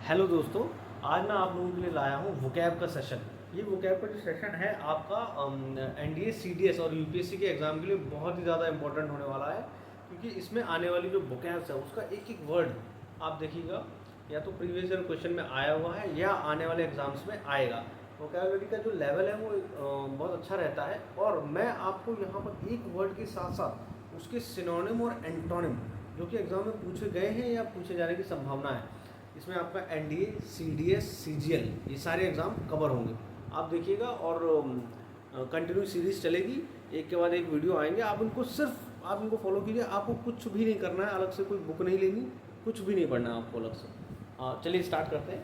Hello दोस्तों। आज मैं आप लोगों के लिए लाया हूँ वोकैब का सेशन। ये वोकैब का जो सेशन है आपका एनडीए सीडीएस और यूपीएससी के एग्ज़ाम के लिए बहुत ही ज़्यादा इंपॉर्टेंट होने वाला है, क्योंकि इसमें आने वाली जो वोकैब्स है उसका एक एक वर्ड आप देखिएगा, या तो प्रीवियस ईयर क्वेश्चन में आया हुआ है या आने वाले एग्जाम्स में आएगा। वोकैबलरी का जो लेवल है वो बहुत अच्छा रहता है, और मैं आपको यहाँ पर एक वर्ड के साथ साथ उसके सिनोनिम और एंटोनिम जो कि एग्ज़ाम में पूछे गए हैं या पूछे जाने की संभावना है, इसमें आपका एनडीए, सीडीएस, सीजीएल ये सारे एग्ज़ाम कवर होंगे। आप देखिएगा, और कंटिन्यू सीरीज़ चलेगी, एक के बाद एक वीडियो आएंगे। आप इनको फॉलो कीजिए। आपको कुछ भी नहीं करना है, अलग से कोई बुक नहीं लेनी, कुछ भी नहीं पढ़ना है आपको अलग से। चलिए स्टार्ट करते हैं।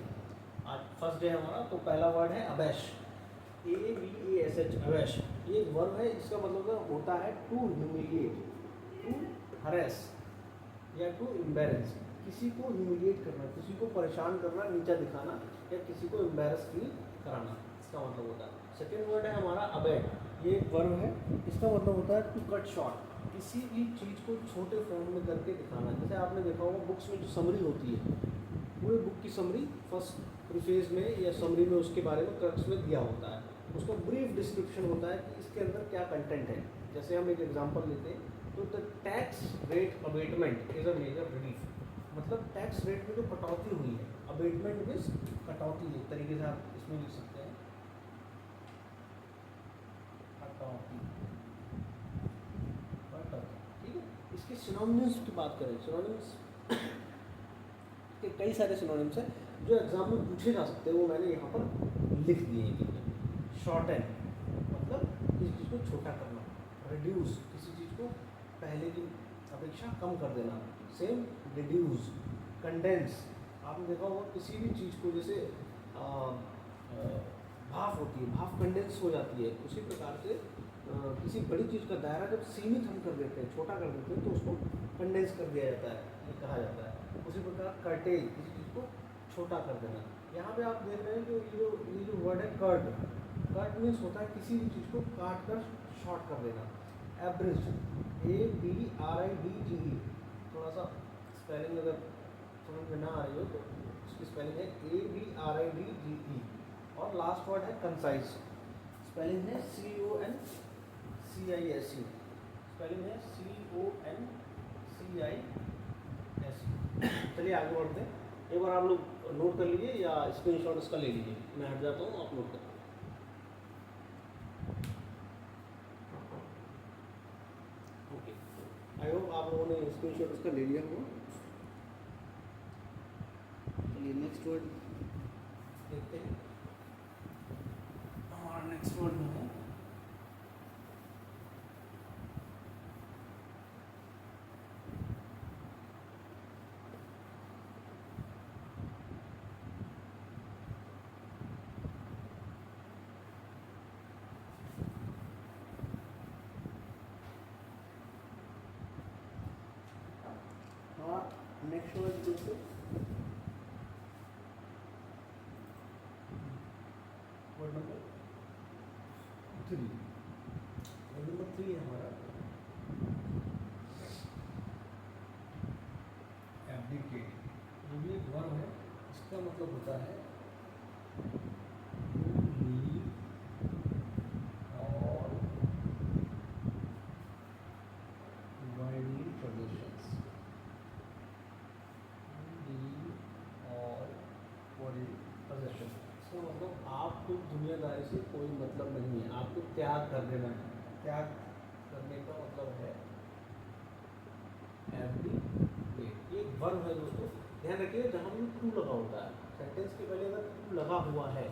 आज फर्स्ट डे हमारा, तो पहला वर्ड है अबैश। ABASH, अबैश। ये एक वर्ब है, इसका मतलब होता है टू ह्यूमिलिएट, टू हरेस या टू एम्बेरेस। किसी को ह्यूमिलिएट करना, किसी को परेशान करना, नीचा दिखाना, या किसी को एम्बेरस फील कराना, इसका मतलब होता है। सेकेंड वर्ड है हमारा अबैट। ये एक वर्ब है, इसका मतलब होता है टू कट शॉर्ट, किसी भी चीज़ को छोटे फॉर्म में करके दिखाना। जैसे आपने देखा होगा बुक्स में जो समरी होती है, पूरे बुक की समरी फर्स्ट प्रीफेस में या समरी में उसके बारे में क्रक्स में दिया होता है। उसका ब्रीफ डिस्क्रिप्शन होता है कि इसके अंदर क्या कंटेंट है। जैसे हम एक एग्जांपल लेते हैं, तो the tax rate abatement is a major relief. मतलब टैक्स रेट में जो कटौती हुई है, अबेटमेंट मीन्स कटौती, एक तरीके से आप इसमें लिख सकते हैं कटौती, ठीक है। इसके सिनोनिम्स की बात करें, सिनोनिम्स के कई सारे सिनोनिम्स हैं जो एग्जाम में पूछे जा सकते हैं, वो मैंने यहाँ पर लिख दिए हैं। शॉर्टन मतलब किसी चीज़ को छोटा करना, रिड्यूस किसी चीज़ को पहले की अपेक्षा कम कर देना, सेम रिड्यूस। कंडेंस, आपने देखा होगा किसी भी चीज़ को, जैसे भाप होती है, भाप कंडेंस हो जाती है, उसी प्रकार से किसी बड़ी चीज़ का दायरा जब सीमित हम कर देते हैं, छोटा कर देते हैं, तो उसको कंडेंस कर दिया जाता है, ये कहा जाता है। उसी प्रकार कर्टेज, किसी चीज़ को छोटा कर देना। यहाँ पे आप देख रहे हैं कि ये जो वर्ड है कर्ट, कर्ट मीन्स होता है किसी भी चीज़ को काट कर शॉर्ट कर देना। एब्रिज, ABRIDGE, थोड़ा सा स्पेलिंग अगर समझ में ना आ रही हो तो उसकी स्पेलिंग है ABRIDGE। और लास्ट वर्ड है कंसाइज, स्पेलिंग है CONCISE, स्पेलिंग है CONCISE। चलिए आगे बढ़ते हैं। एक बार आप लोग नोट कर लीजिए या स्क्रीनशॉट इसका ले लीजिए, मैं हट जाता हूँ, आप नोट करें। ओके, आई होप आप लोगों ने स्क्रीनशॉट इसका ले लिया होगा। चलिए नेक्स्ट वर्ड देखते हैं। हमारा नेक्स्ट वर्ड में है नेक्स्ट वर्ड देखते वर्ड नंबर 3। वर्ड नंबर 3 है हमारा एब्डिकेट। जो भी एक वर्ब है, इसका मतलब होता है लीव और वर्ल्डली पोजेशंस, और वर्ल्डली पोजेशन। इसका मतलब आपको दुनियादारी से कोई मतलब नहीं है, आपको त्याग कर देना है। त्याग करने का मतलब है एब्डिकेट। ये वर्ब है दोस्तों, ध्यान रखिए जहाँ भी टू लगा होता है, सेंटेंस के पहले अगर टू लगा हुआ है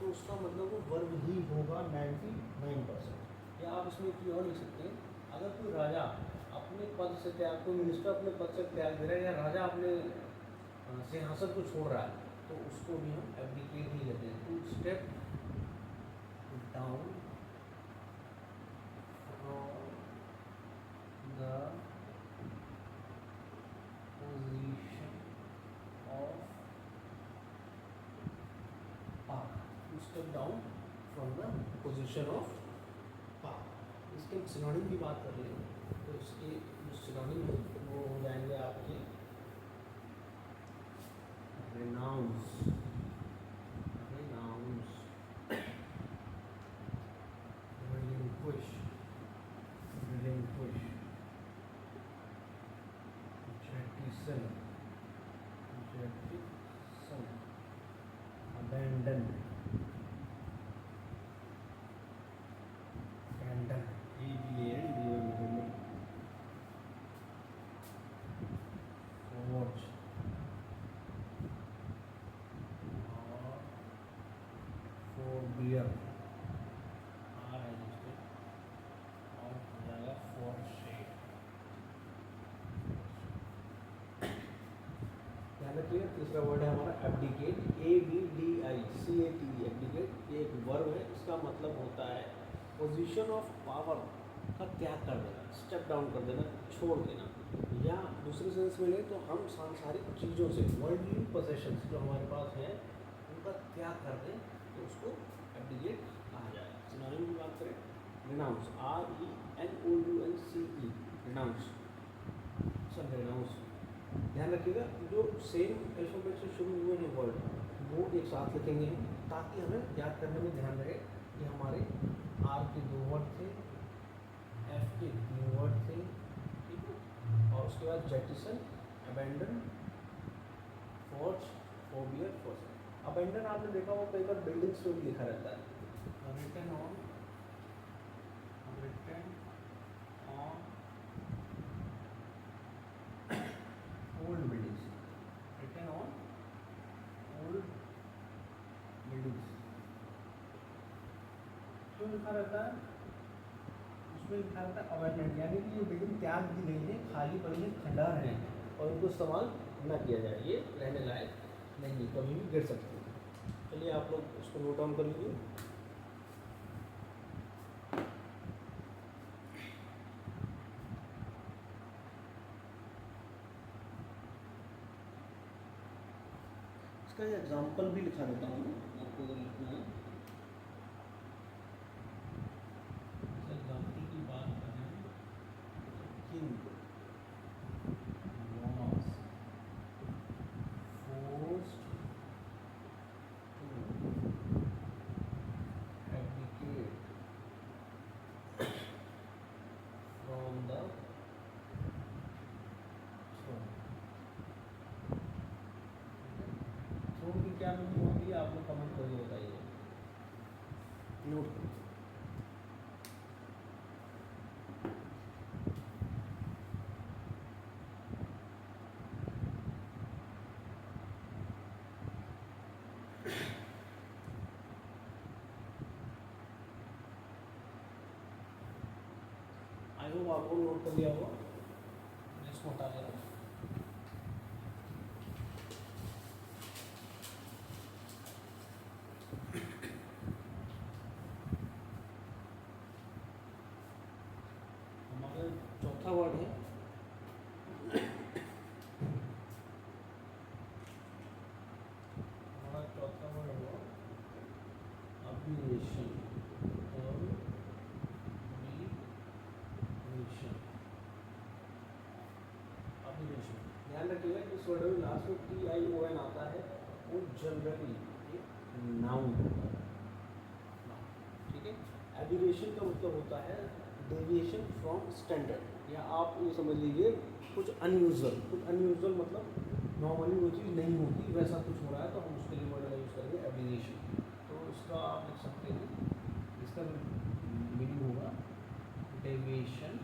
तो उसका मतलब वो वर्ब ही होगा 99%। या आप इसमें एक और लिख सकते हैं, अगर कोई राजा अपने पद से त्याग, कोई मिनिस्टर अपने पद से त्याग दे रहा है, या राजा अपने सिंहासन को छोड़ रहा है, तो उसको भी हम एब्डिकेट ही कहते हैं। To step down from the position of power, to step down from the position of power. इसके सिनोनिम की बात कर लेंगे, तो इसके जो सिनोनिम है वो हो जाएंगे आपके रेनाउंस, renounce, relinquish, relinquish, jettison, jettison, abandon, abandon, abandon, forge, forbear, R है जिसपे और हो जाएगा forshade। ध्यान रखिए तीसरा वर्ड है हमारा एब्डिकेट, ABDICATE, एब्डिकेट। ये एक वर्ब है, इसका मतलब होता है पोजीशन ऑफ पावर का त्याग कर देना, स्टेप डाउन कर देना, छोड़ देना, या दूसरे सेंस में लें तो हम सांसारिक चीज़ों से, वर्ल्डली पोजेशंस जो हमारे पास हैं उनका त्याग कर दें तो उसको एब्डिकेट कहा जाए। सिनोनिम की बात करें, रिनाउंस, RENOUNCE, रिनाउंस, सब रिनाउंस। ध्यान रखिएगा जो सेम अल्फाबेट से शुरू हुए हैं वर्ड वो एक साथ लिखेंगे हम, ताकि हमें याद करने में ध्यान रहे कि हमारे R के 2 वर्ड थे, F के 3 वर्ड थे, ठीक है, और उसके बाद jettison, abandon, forge, फोबियर, force. Abandon आपने देखा वो कई बार बिल्डिंग्स पे भी लिखा रहता है, written on old buildings, written on old buildings. क्यों लिखा रहता है? उसमें लिखा रहता है अबैंडन, यानी कि ये बिल्डिंग त्याग दी गई है, खाली पड़ी है, खंडहर है और उनको इस्तेमाल न किया जाए, ये रहने लायक नहीं, कभी भी गिर सकते हैं। चलिए आप लोग उसको नोट डाउन कर लीजिए। इसका एग्जाम्पल भी लिखा रहता हूँ आपको अगर लिखना है। एग्जाम्पल की बात करें king, loss, forced to abdicate from the throne. Throne की क्या मीनिंग होती है आप लोग कमेंट करके बताइए, नोट करो। आई होप आपको नोट कर लिया होगा, इसको हटा देना। हमारा चौथा वर्ड है हमारा चौथा वर्ड हुआ अब्यूरेशन, अब्यूरेशन। ध्यान रखिएगा कि इस वर्ड में लास्ट में TION आता है, वो जनरली नाउन होता है, ठीक है। एब्यूरेशन का मतलब होता है डेविएशन फ्रॉम स्टैंडर्ड, या आप ये समझ लीजिए कुछ अनयूजुअल मतलब नॉर्मली वो चीज़ नहीं होती, वैसा कुछ हो रहा है तो हम उसके लिए वर्ड का यूज़ करेंगे एब्यूरेशन। तो इसका आप लिख सकते हैं, इसका मीनिंग होगा डेविएशन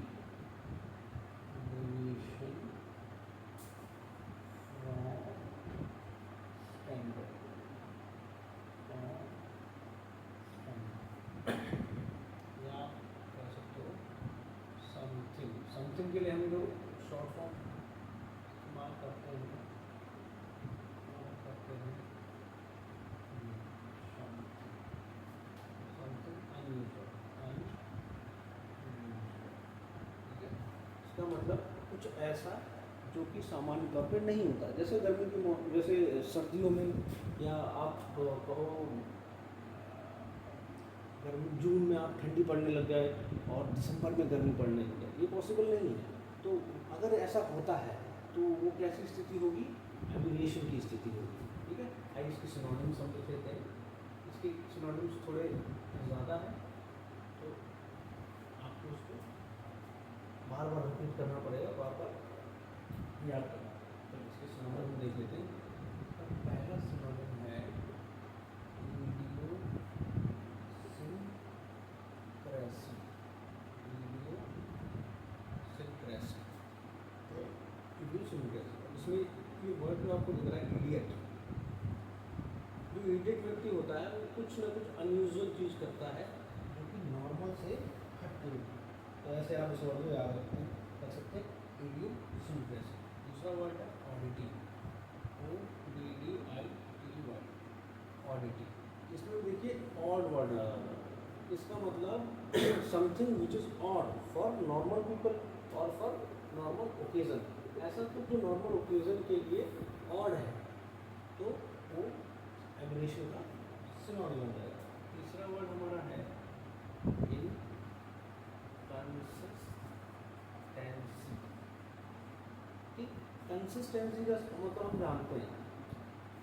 या कह सकते हो समथिंग के लिए हम जो शॉर्ट फॉर्म इस्तेमाल करते हैं समथिंग अनयूजुअल, ठीक है। इसका मतलब कुछ ऐसा जो कि सामान्य तौर पे नहीं होता, जैसे गर्मी की जैसे सर्दियों में, या आप कहो गर्मी जून में आप ठंडी पड़ने लग जाए और दिसंबर में गर्मी पड़ने लग जाए, ये पॉसिबल नहीं है। तो अगर ऐसा होता है तो वो कैसी स्थिति होगी? एब्यूरेशन की स्थिति होगी, ठीक है। सिनोनिम्स हम लिख लेते हैं। इसके सिनोनिम्स थोड़े ज़्यादा है तो आपको उसको बार बार रिपीट करना पड़ेगा, बार बार याद करना। तो इसके सिनोनिम हम देख लेते हैं। तो पहला सिनोनिम है इडियोसिंक्रेसी। इडियोसिंक्रेसी तो इडियोसिंक्रेसी, इसमें ये वर्ड जो आपको दिख रहा है इडियट, जो इडियट व्यक्ति होता है वो कुछ ना कुछ अनयूजुअल चीज़ करता है जो कि नॉर्मल से हटती है। तो ऐसे आप इस वर्ड को याद रख सकते हैं, इडियोसिंक्रेसी। दूसरा वर्ड है ऑडिटी, ODDITY, ऑडिटी। इसमें देखिए ऑड वर्ड लगा हुआ है, इसका मतलब something which is odd for normal people और फॉर नॉर्मल ओकेजन। ऐसा कुछ जो नॉर्मल ओकेजन के लिए ऑड है तो वो एब्रेशन का सिनोनिम हो जाएगा। तीसरा वर्ड हमारा है इनकंसिस्टेंसी। ठीक, कंसिस्टेंसी का मतलब हम जानते हैं,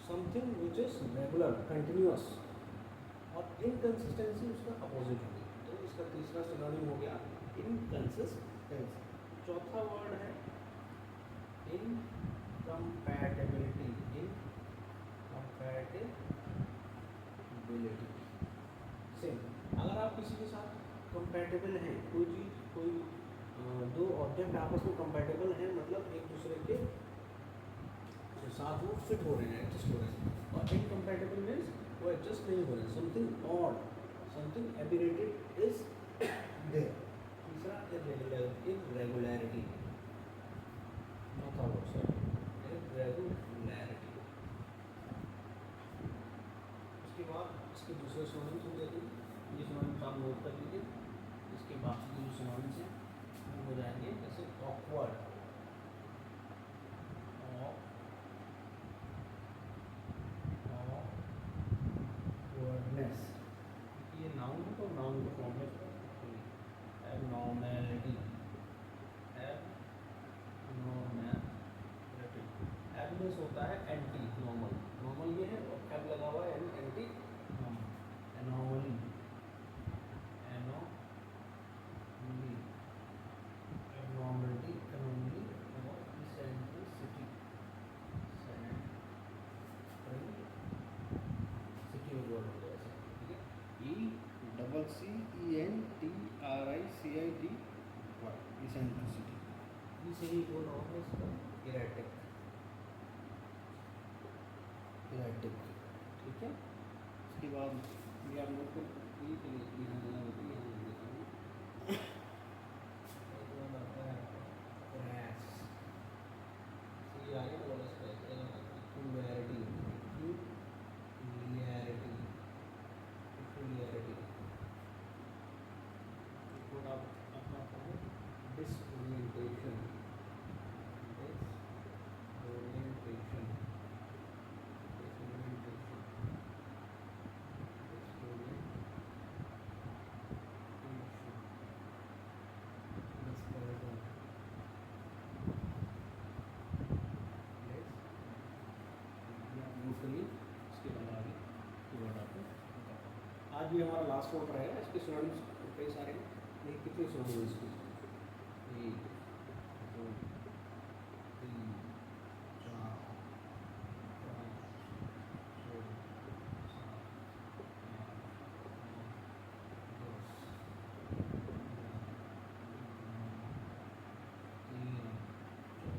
something which is regular, continuous, और इनकंसिस्टेंसी उसका अपोजिट होगी। तो इसका तीसरा सिनोनिम हो गया इनकंसिस्टेंसी। चौथा वर्ड है इनकम्पैटिबिलिटी। इनकम्पैटिबिलिटी सेम, अगर आप किसी के साथ कंपैटिबल हैं, कोई चीज़, कोई दो ऑब्जेक्ट आपस में कंपैटिबल हैं, मतलब एक दूसरे के साथ वो फिट हो रहे हैं, एडजस्ट हो रहे हैं। और इनकम्पैटिबल मीन्स वो एडजस्ट नहीं हो रहे, something odd, something aberrated is there. तीसरा इरेगुलरिटी, चौथा वर्ड सर इरेगुलरिटी। उसके बाद इसके दूसरे सिनोनिम्स हम देखेंगे, ये सिनोनिम्स आप नोट कर लीजिए। इसके बाकी के जो सिनोनिम्स हैं वो हो जाएंगे जैसे ऑकवर्ड, ऑकवर्डनेस, ये नाउन है तो नाउन के फॉर्म में एबनॉर्मैलिटी, एबनॉर्मैलिटी। एबनेस होता है एंटी नॉर्मल, नॉर्मल ये है और एब लगा हुआ है यानी एंटी नॉर्मल। एनॉर्मली, एनॉर्मली, एबनॉर्मलिटी, एनॉर्मली और इसेंट्रिसिटी, सिटी वर्ड हो गया ऐसे, ठीक है। ECCENTRICITY, eccentricity. इसे ही बोल रहा हूँ इसका इरेटिक, इरेटिक, ठीक है। उसके बाद ये आप लोग को ये के लिए लिखना होती है, यहाँ लिखा हूँ। एक वर्ड आता है क्रैश, ये आगे तो बड़ा स्पेस है, क्यूलियरिटी, क्यूलियरिटी, क्यूलियरिटी। एक वर्ड आप अपना आता है डिसओरिएंटेशन, डिसओरिएंटेशन, डिसओरिएंटेशन, आज भी हमारा लास्ट वर्ड रहेगा। इसके सिनोनिम्स कई सारे हैं, लेकिन कितने सिनोनिम्स इसके? 1 2 3 4 5 6 7 8 9 10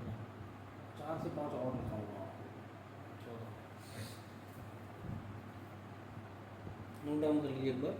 4 से 5 और लिखा होगा, 14। नोट डाउन कर लीजिए एक बार।